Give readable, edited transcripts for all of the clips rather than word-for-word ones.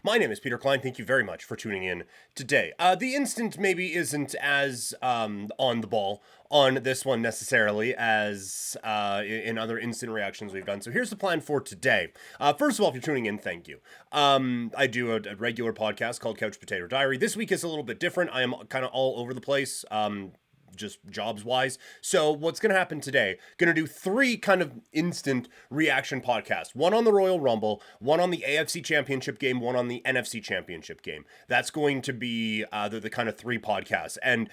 My name is Peter Klein. Thank you very much for tuning in today. The instant maybe isn't as on the ball on this one necessarily as in other instant reactions we've done. So here's the plan for today. First of all, if you're tuning in, thank you. I do a regular podcast called Couch Potato Diary. This week is a little bit different. I am kind of all over the place. Just jobs wise. So what's going to happen today, going to do 3 kind of instant reaction podcasts. One on the Royal Rumble, one on the AFC Championship game, one on the NFC Championship game. That's going to be the kind of 3 podcasts. And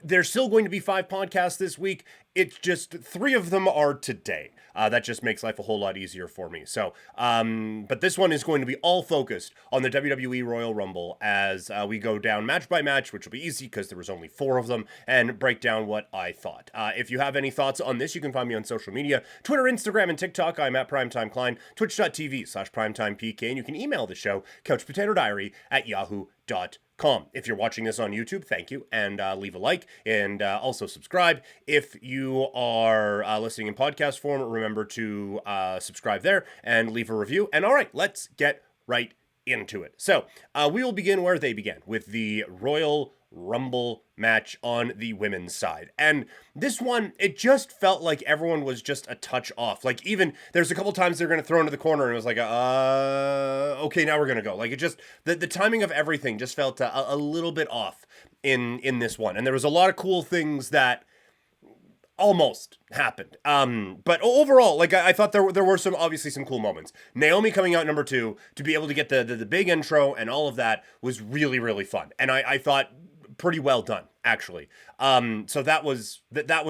there's still going to be 5 podcasts this week. It's just 3 of them are today. That just makes life a whole lot easier for me. So, but this one is going to be all focused on the WWE Royal Rumble as we go down match by match, which will be easy because there was only 4 of them, and break down what I thought. If you have any thoughts on this, you can find me on social media, Twitter, Instagram, and TikTok. I'm at Primetime Klein, twitch.tv/primetimepk, and you can email the show, couchpotatodiary@yahoo.com. If you're watching this on YouTube, thank you, and leave a like, and also subscribe. If you are listening in podcast form, remember to subscribe there and leave a review. And all right, let's get right into it. So we will begin where they began, with the Royal Rumble match on the women's side. And this one, it just felt like everyone was just a touch off. Like, even there's a couple times they're going to throw into the corner and it was like, okay, now we're going to go. Like, it just, the timing of everything just felt a little bit off in this one. And there was a lot of cool things that almost happened. But overall, like, I thought there were obviously some cool moments. Naomi coming out number 2 to be able to get the big intro and all of that was really, really fun. And I thought pretty well done, actually. So that was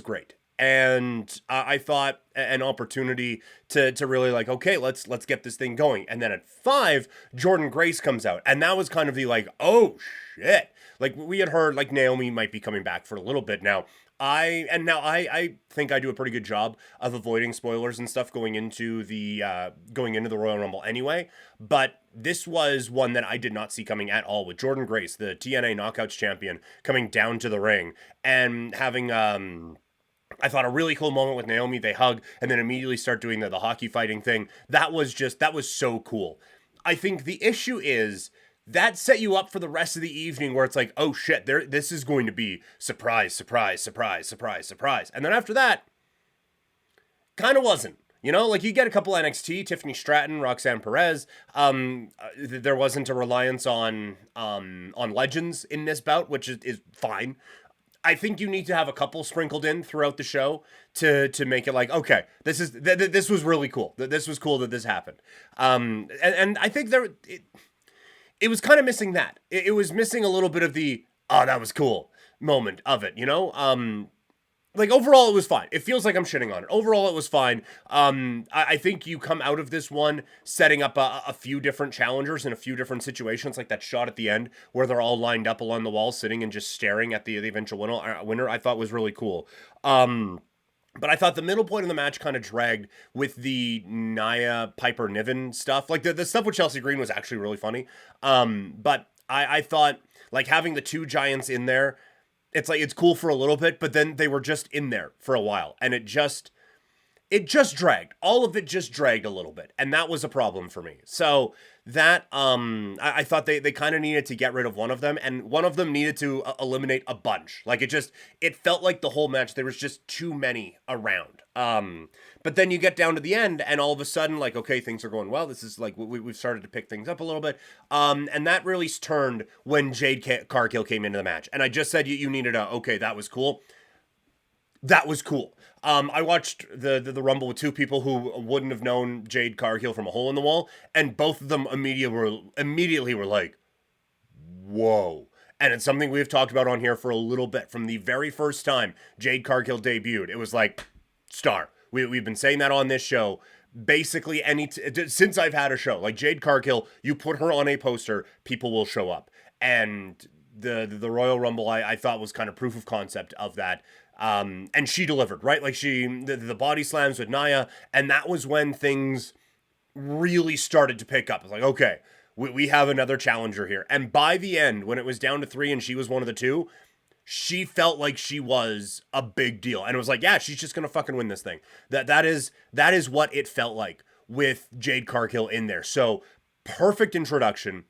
great. And I thought an opportunity to really, like, okay, let's get this thing going. And then at 5, Jordynne Grace comes out, and that was kind of the, like, oh shit. Like, we had heard, like, Naomi might be coming back for a little bit now. I think I do a pretty good job of avoiding spoilers and stuff going into the Royal Rumble anyway, but this was one that I did not see coming at all, with Jordynne Grace, the TNA Knockouts champion, coming down to the ring and having I thought a really cool moment with Naomi. They hug and then immediately start doing the hockey fighting thing. That was so cool. I think the issue is that set you up for the rest of the evening where it's like, oh shit, this is going to be surprise, surprise, surprise, surprise, surprise. And then after that, kind of wasn't. You know, like, you get a couple NXT, Tiffany Stratton, Roxanne Perez. There wasn't a reliance on legends in this bout, which is fine. I think you need to have a couple sprinkled in throughout the show to make it like, okay, this was really cool. This was cool that this happened. And I think it was kind of missing that. It was missing a little bit of the, oh, that was cool moment of it, you know? Like, overall, it was fine. It feels like I'm shitting on it. Overall, it was fine. I think you come out of this one setting up a few different challengers in a few different situations, like that shot at the end where they're all lined up along the wall, sitting and just staring at the eventual winner, I thought was really cool. But I thought the middle point of the match kind of dragged with the Nia Piper Niven stuff. Like, the stuff with Chelsea Green was actually really funny. But I thought, like, having the 2 giants in there, it's like, it's cool for a little bit, but then they were just in there for a while. And it just dragged. All of it just dragged a little bit. And that was a problem for me. So that, I thought they kind of needed to get rid of one of them, and one of them needed to eliminate a bunch. Like, it felt like the whole match, there was just too many around. But then you get down to the end, and all of a sudden, like, okay, things are going well. This is like, we've started to pick things up a little bit. And that really turned when Jade Cargill came into the match. And I just said you needed okay, that was cool. That was cool. I watched the Rumble with 2 people who wouldn't have known Jade Cargill from a hole in the wall, and both of them immediately were like, whoa. And it's something we've talked about on here for a little bit. From the very first time Jade Cargill debuted, it was like, star. We've been saying that on this show basically since I've had a show. Like, Jade Cargill, you put her on a poster, people will show up. And the Royal Rumble, I thought, was kind of proof of concept of that. And she delivered, right? Like, the body slams with Nia, and that was when things really started to pick up. It's like, okay, we have another challenger here. And by the end, when it was down to 3 and she was one of the 2, she felt like she was a big deal. And it was like, yeah, she's just gonna fucking win this thing. That is what it felt like with Jade Cargill in there. So, perfect introduction.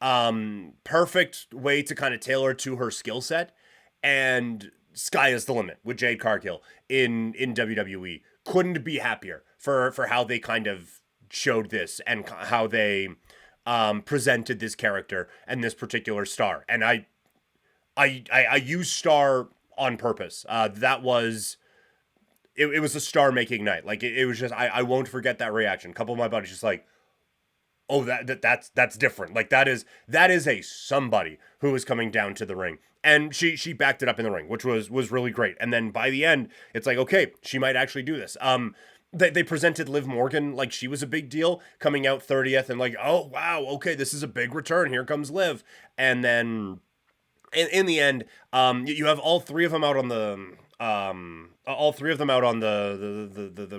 Perfect way to kind of tailor to her skill set, and sky is the limit with Jade Cargill in WWE. Couldn't be happier for how they kind of showed this and how they presented this character and this particular star. And I use star on purpose. That was it was a star making night. Like it was just I won't forget that reaction. A couple of my buddies just like, oh, that's different. Like that is a somebody who is coming down to the ring. And she backed it up in the ring, which was really great. And then by the end, it's like, okay, she might actually do this. They presented Liv Morgan like she was a big deal, coming out 30th, and like, oh wow, okay, this is a big return. Here comes Liv. And then in the end, you have all three of them out on the the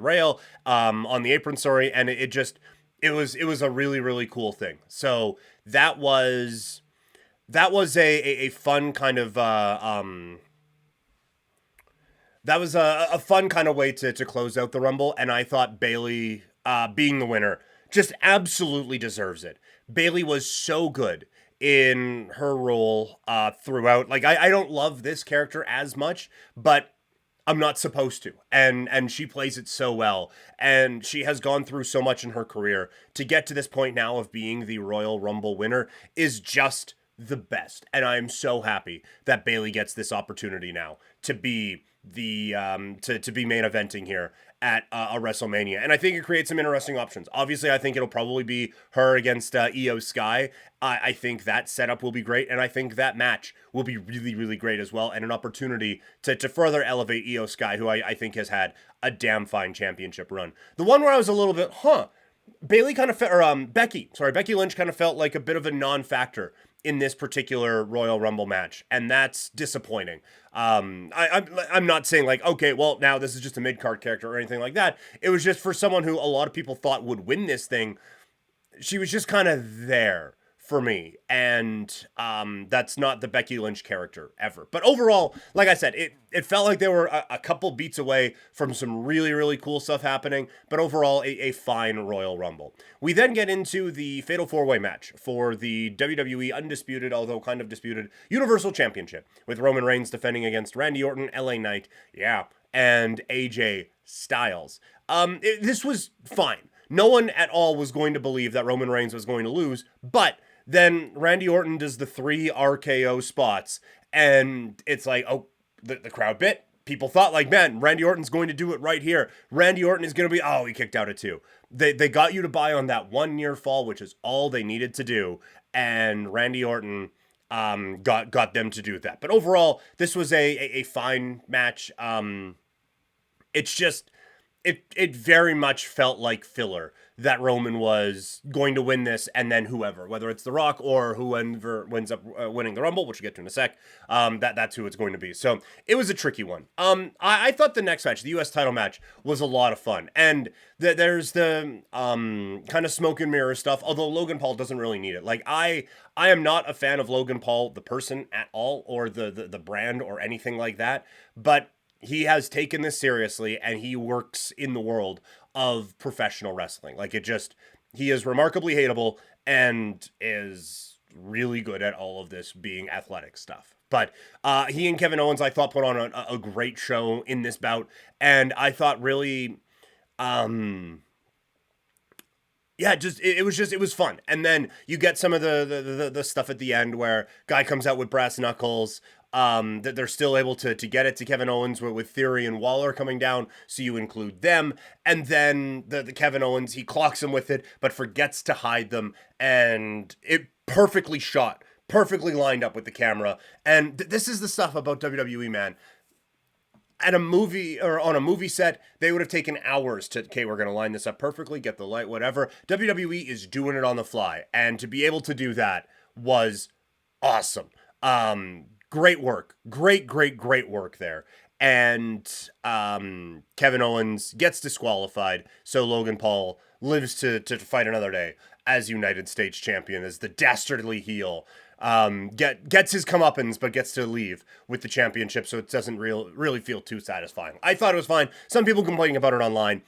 rail, on the apron, sorry, and it was a really, really cool thing. So that was a fun kind of that was a fun kind of way to close out the Rumble, and I thought Bayley, being the winner, just absolutely deserves it. Bayley was so good in her role throughout. Like I don't love this character as much, but I'm not supposed to. And she plays it so well. And she has gone through so much in her career. To get to this point now of being the Royal Rumble winner is just the best. And I'm so happy that Bayley gets this opportunity now to be the to be main eventing here at a WrestleMania. And I think it creates some interesting options. Obviously, I think it'll probably be her against Io Sky. I think that setup will be great, and I think that match will be really, really great as well, and an opportunity to further elevate Io Sky, who I think has had a damn fine championship run. The one where I was a little bit, Bayley kind of Becky Lynch kind of felt like a bit of a non-factor in this particular Royal Rumble match, and that's disappointing. I'm not saying like, okay, well, now this is just a mid-card character or anything like that. It was just for someone who a lot of people thought would win this thing, she was just kind of there for me, and that's not the Becky Lynch character ever. But overall, like I said, it felt like they were a couple beats away from some really, really cool stuff happening, but overall, a fine Royal Rumble. We then get into the Fatal 4-Way match for the WWE Undisputed, although kind of disputed, Universal Championship, with Roman Reigns defending against Randy Orton, LA Knight, and AJ Styles. This was fine. No one at all was going to believe that Roman Reigns was going to lose, but then Randy Orton does the 3 RKO spots, and it's like, oh, the crowd bit. People thought like, man, Randy Orton's going to do it right here. Randy Orton is going to be, oh, he kicked out at 2. They got you to buy on that 1 near fall, which is all they needed to do, and Randy Orton got them to do that. But overall, this was a fine match. It's just, it very much felt like filler that Roman was going to win this, and then whoever, whether it's The Rock or whoever ends up winning the Rumble, which we'll get to in a sec, that's who it's going to be. So it was a tricky one. I thought the next match, the U.S. title match, was a lot of fun, and there's the kind of smoke and mirror stuff. Although Logan Paul doesn't really need it. Like I am not a fan of Logan Paul, the person at all, or the brand or anything like that, but he has taken this seriously, and he works in the world of professional wrestling. Like he is remarkably hateable and is really good at all of this being athletic stuff. But he and Kevin Owens, I thought, put on a great show in this bout, and I thought really, it was fun. And then you get some of the stuff at the end where guy comes out with brass knuckles. That they're still able to get it to Kevin Owens with Theory and Waller coming down, so you include them, and then the Kevin Owens, he clocks him with it, but forgets to hide them, and it perfectly shot, perfectly lined up with the camera, and this is the stuff about WWE, man. At a movie, or on a movie set, they would have taken hours okay, we're going to line this up perfectly, get the light, whatever. WWE is doing it on the fly, and to be able to do that was awesome. Great work. Great work there. And Kevin Owens gets disqualified, so Logan Paul lives to fight another day as United States champion, as the dastardly heel. Gets his comeuppance, but gets to leave with the championship, so it doesn't really feel too satisfying. I thought it was fine. Some people complaining about it online.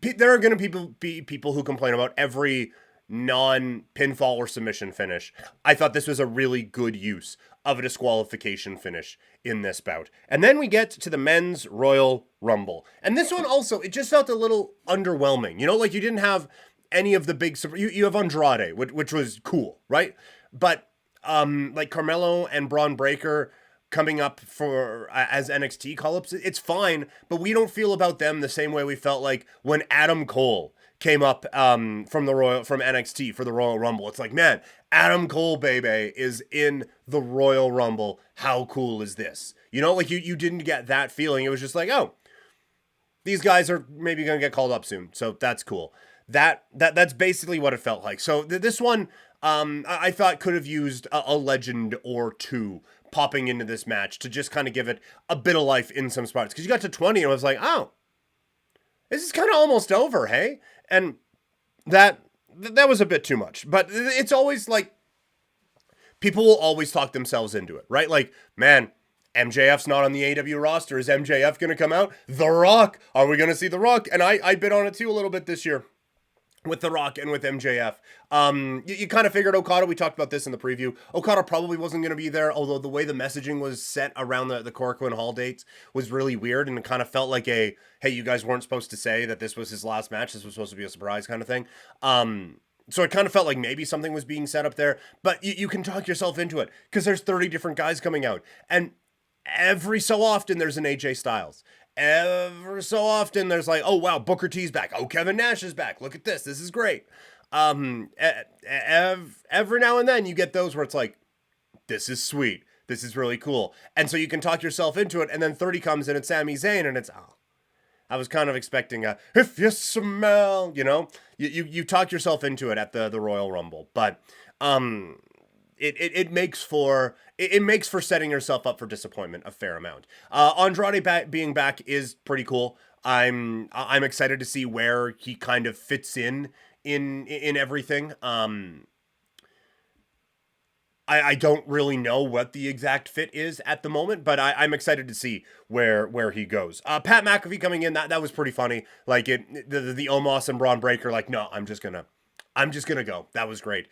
There are going to be people who complain about every non-pinfall or submission finish. I thought this was a really good use of a disqualification finish in this bout. And then we get to the men's Royal Rumble. And this one also, it just felt a little underwhelming. You know, like you didn't have any of the big... You have Andrade, which was cool, right? But like Carmelo and Braun Breaker coming up for as NXT call-ups, it's fine, but we don't feel about them the same way we felt like when Adam Cole came up from NXT for the Royal Rumble. It's like, man, Adam Cole, baby, is in the Royal Rumble. How cool is this? You know, like you didn't get that feeling. It was just like, oh, these guys are maybe going to get called up soon. So that's cool. That's basically what it felt like. So this one, I thought could have used a legend or two popping into this match to just kind of give it a bit of life in some spots. Because you got to 20 and I was like, oh, this is kind of almost over, hey? And that was a bit too much. But it's always like, people will always talk themselves into it, right? Like, man, MJF's not on the AW roster. Is MJF going to come out? The Rock. Are we going to see The Rock? And I bid on it too a little bit this year with The Rock and with MJF. You kind of figured Okada, we talked about this in the preview, Okada probably wasn't going to be there, although the way the messaging was set around the Korakuen Hall dates was really weird, and it kind of felt like a, hey, you guys weren't supposed to say that this was his last match, this was supposed to be a surprise kind of thing. So it kind of felt like maybe something was being set up there, but you can talk yourself into it, because there's 30 different guys coming out, and every so often there's an AJ Styles. Ever so often there's like, oh wow, Booker T's back. Oh, Kevin Nash is back. Look at this. This is great. Every now and then you get those where it's like, this is sweet. This is really cool. And so you can talk yourself into it. And then 30 comes in and Sami Zayn and it's, oh, I was kind of expecting a, if you smell, you know, you talk yourself into it at the Royal Rumble. But, it makes for setting yourself up for disappointment a fair amount. Andrade being back is pretty cool. I'm excited to see where he kind of fits in everything. I don't really know what the exact fit is at the moment, but I'm excited to see where he goes. Pat McAfee coming in, that was pretty funny. Like the Omos and Braun Breaker, like, no, I'm just gonna go. That was great.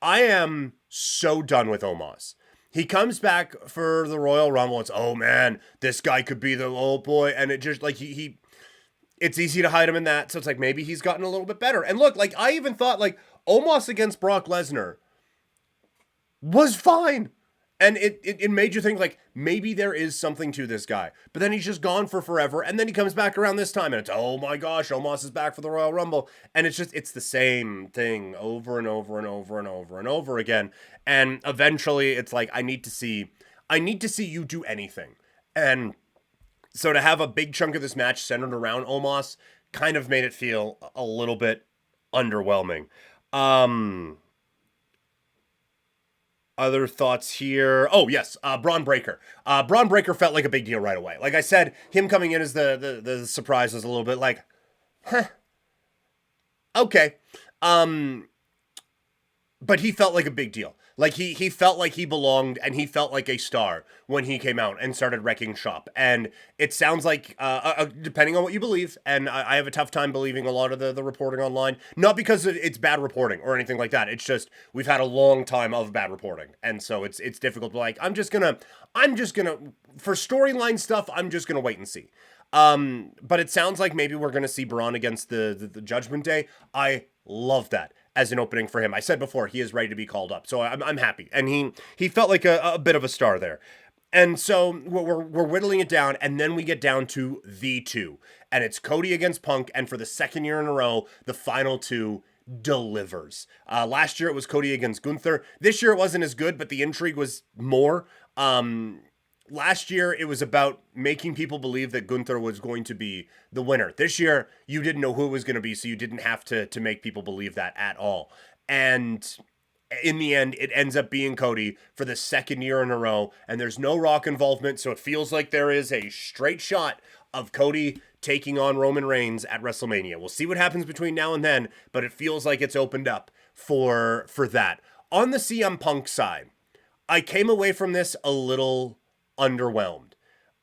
I am so done with Omos. He comes back for the Royal Rumble. It's, oh man, this guy could be the old boy. And it just like, it's easy to hide him in that. So it's like, maybe he's gotten a little bit better. And look, like I even thought like Omos against Brock Lesnar was fine. And it made you think like, maybe there is something to this guy. But then he's just gone for forever. And then he comes back around this time and it's, oh my gosh, Omos is back for the Royal Rumble. And it's the same thing over and over and over and over and over again. And eventually it's like, I need to see you do anything. And so to have a big chunk of this match centered around Omos kind of made it feel a little bit underwhelming. Other thoughts here. Oh, yes. Braun Breaker. Braun Breaker felt like a big deal right away. Like I said, him coming in as the surprise was a little bit like, huh. Okay. But he felt like a big deal. Like he felt like he belonged and he felt like a star when he came out and started wrecking shop. And it sounds like, depending on what you believe, and I have a tough time believing a lot of the reporting online, not because it's bad reporting or anything like that. It's just, we've had a long time of bad reporting. And so it's difficult to like, I'm just gonna, for storyline stuff, I'm just gonna wait and see. But it sounds like maybe we're gonna see Braun against the Judgment Day. I love that as an opening for him. I said before, he is ready to be called up. So I'm happy. And he felt like a bit of a star there. And so we're whittling it down, and then we get down to the two. And it's Cody against Punk, and for the second year in a row, the final two delivers. Last year it was Cody against Gunther. This year it wasn't as good, but the intrigue was more. Last year, it was about making people believe that Gunther was going to be the winner. This year, you didn't know who it was going to be, so you didn't have to make people believe that at all. And in the end, it ends up being Cody for the second year in a row, and there's no Rock involvement, so it feels like there is a straight shot of Cody taking on Roman Reigns at WrestleMania. We'll see what happens between now and then, but it feels like it's opened up for that. On the CM Punk side, I came away from this a little underwhelmed.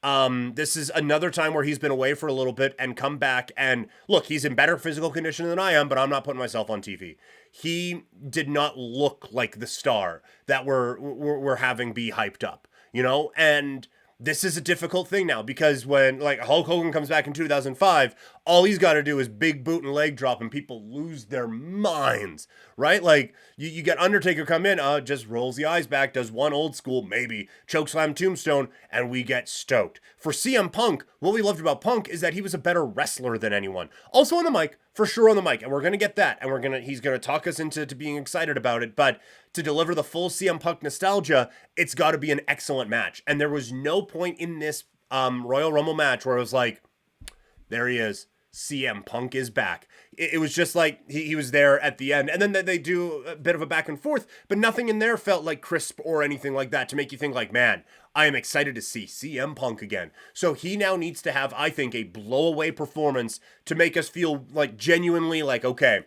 This is another time where he's been away for a little bit and come back. And look, he's in better physical condition than I am, but I'm not putting myself on TV. He did not look like the star that we're having be hyped up, you know? And this is a difficult thing now because when like Hulk Hogan comes back in 2005, all he's got to do is big boot and leg drop and people lose their minds, right? Like you get Undertaker come in, just rolls the eyes back, does one old school, maybe chokeslam tombstone, and we get stoked. For CM Punk, what we loved about Punk is that he was a better wrestler than anyone. Also on the mic, for sure on the mic, and we're going to get that, and he's going to talk us into being excited about it, but to deliver the full CM Punk nostalgia, it's got to be an excellent match. And there was no point in this Royal Rumble match where it was like, there he is. CM Punk is back. It was just like he was there at the end. And then they do a bit of a back and forth, but nothing in there felt like crisp or anything like that to make you think like, man, I am excited to see CM Punk again. So he now needs to have, I think, a blow-away performance to make us feel like genuinely like, okay,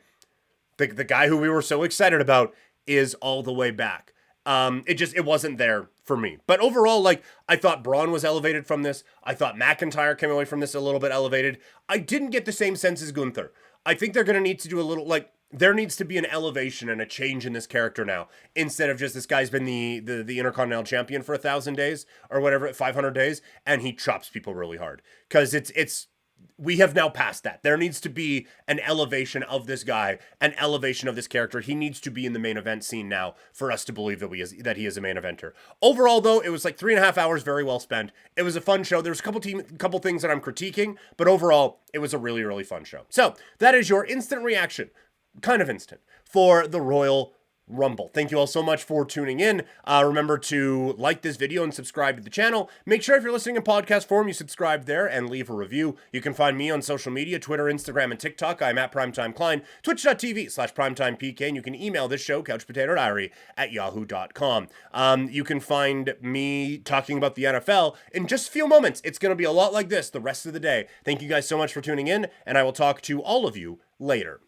the guy who we were so excited about is all the way back. It wasn't there for me. But overall, like, I thought Braun was elevated from this. I thought McIntyre came away from this a little bit elevated. I didn't get the same sense as Gunther. I think they're going to need to do a little, like, there needs to be an elevation and a change in this character now. Instead of just this guy's been the Intercontinental Champion for 1,000 days or whatever, 500 days, and he chops people really hard. Because we have now passed that. There needs to be an elevation of this guy, an elevation of this character. He needs to be in the main event scene now for us to believe that he is a main eventer. Overall, though, it was like 3.5 hours, very well spent. It was a fun show. There's a couple things that I'm critiquing, but overall, it was a really, really fun show. So that is your instant reaction, kind of instant, for the Royal Rumble. Thank you all so much for tuning in. Remember to like this video and subscribe to the channel. Make sure if you're listening in podcast form, you subscribe there and leave a review. You can find me on social media, Twitter, Instagram, and TikTok. I'm at Primetime Klein, twitch.tv/PrimetimePK, and you can email this show, couchpotatodiary@yahoo.com. You can find me talking about the NFL in just a few moments. It's going to be a lot like this the rest of the day. Thank you guys so much for tuning in, and I will talk to all of you later.